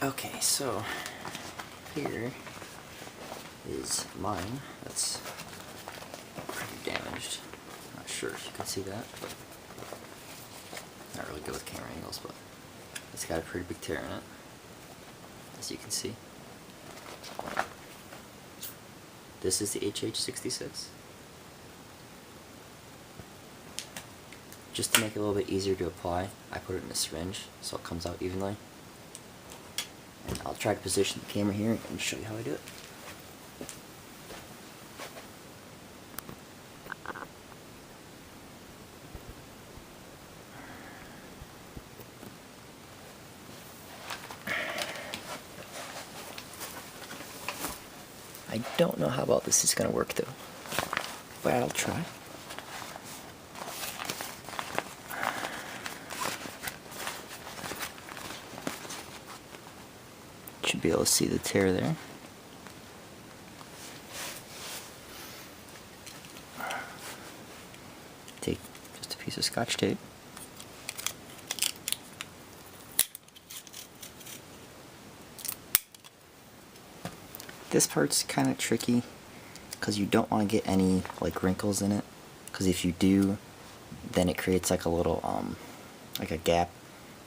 Okay, so here is mine. That's pretty damaged. Not sure if you can see that, but not really good with camera angles, but it's got a pretty big tear in it, as you can see. This is the HH66. Just to make it a little bit easier to apply, I put it in a syringe so it comes out evenly. And I'll try to position the camera here and show you how I do it. I don't know how well this is going to work though, but I'll try. Should be able to see the tear there. Take just a piece of Scotch tape. This part's kind of tricky because you don't want to get any like wrinkles in it, because if you do, then it creates like a little like a gap,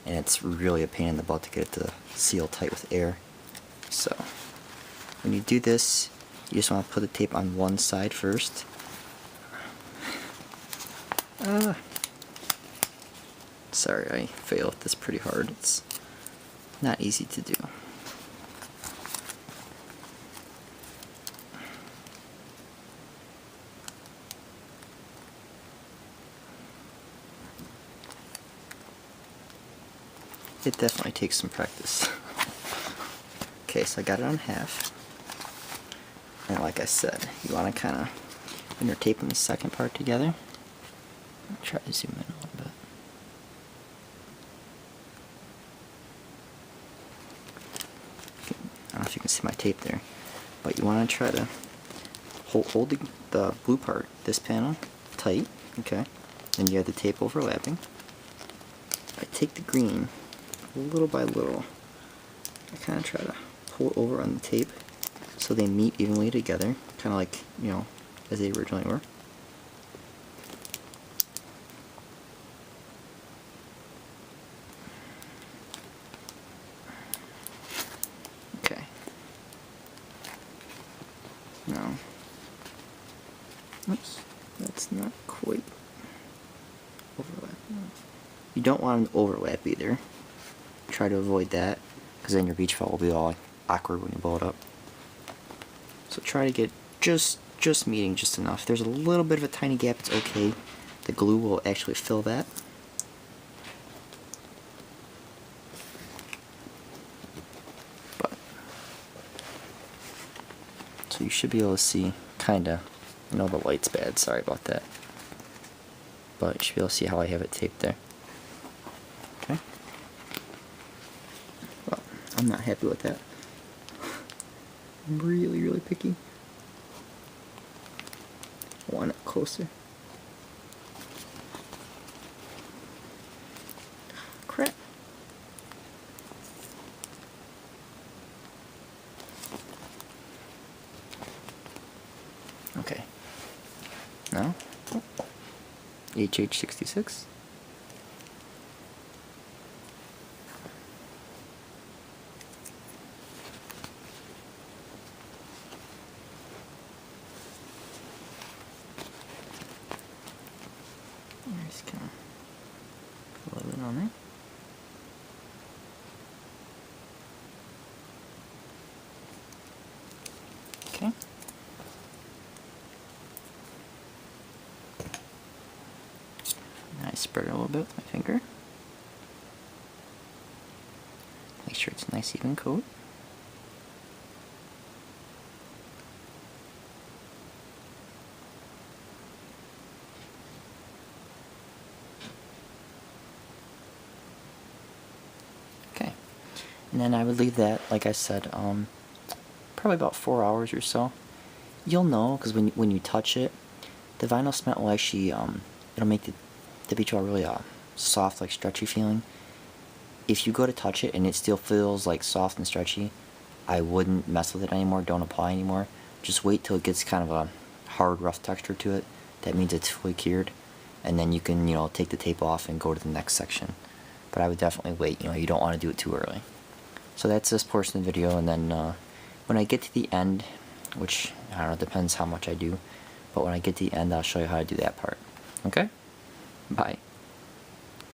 and it's really a pain in the butt to get it to seal tight with air. So when you do this, you just want to put the tape on one side first. Sorry, I failed this pretty hard. It's not easy to do. It definitely takes some practice. Okay, so I got it on half. And like I said, you want to kind of intertape the second part together. I'll try to zoom in a little bit. I don't know if you can see my tape there, but you want to try to hold the blue part, this panel, tight, okay? And you have the tape overlapping. I take the green, little by little, I kind of try to pull it over on the tape so they meet evenly together, kind of like, you know, as they originally were. Okay. Now, oops, that's not quite overlapping. You don't want them to overlap either. Try to avoid that, because then your beach ball will be all awkward when you blow it up. So try to get just meeting just enough. If there's a little bit of a tiny gap, it's okay. The glue will actually fill that. But so you should be able to see, kinda. I know the light's bad, sorry about that. But you should be able to see how I have it taped there. Okay. Well, I'm not happy with that. I'm really picky. I want it closer. Crap. Okay. Now, HH66. Just kind of put a little bit on there. Okay. Now I spread it a little bit with my finger. Make sure it's a nice even coat. Okay. And then I would leave that, like I said, probably about 4 hours or so. You'll know, because when you touch it, the vinyl cement will actually, it'll make the beach ball really soft, like stretchy feeling. if you go to touch it and it still feels like soft and stretchy, I wouldn't mess with it anymore, don't apply anymore. Just wait till it gets kind of a hard, rough texture to it. That means it's fully cured, and then you can, you know, take the tape off and go to the next section. But I would definitely wait, you know, you don't want to do it too early. So that's this portion of the video, and then when I get to the end, which, I don't know, depends how much I do, but when I get to the end, I'll show you how to do that part. Okay? Bye.